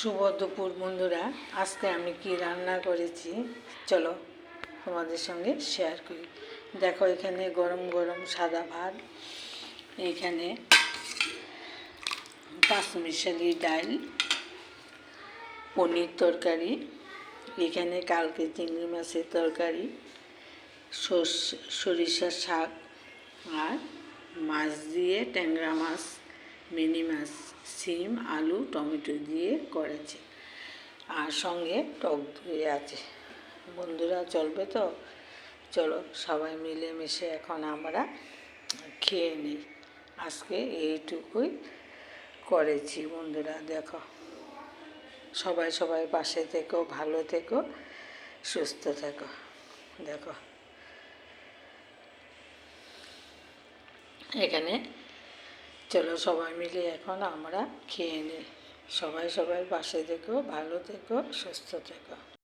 শুভ দুপুর বন্ধুরা, আজকে আমি কি রান্না করেছি চলো তোমাদের সঙ্গে শেয়ার করি। দেখো, এখানে গরম গরম সাদা ভাত, এখানে পাঁচমিশালি ডাল, পনির তরকারি, এখানে কালকে চিংড়ি মাছের তরকারি, সরিষার শাক, আর মাছ দিয়ে ট্যাংরা মাছ, মিনি মাছ, সিম, আলু, টমেটো দিয়ে করেছি, আর সঙ্গে টক দই আছে। বন্ধুরা চলবে তো? চলো সবাই মিলেমিশে এখন আমরা খেয়ে নিই। আজকে এইটুকুই করেছি বন্ধুরা। দেখো, সবাই পাশে থেকো, ভালো থেকো, সুস্থ থেকো। দেখো এখানে, চলো সবাই মিলে এখন আমরা খেয়ে নিই। সবাই পাশে থেকো, ভালো থেকো, সুস্থ থেকো।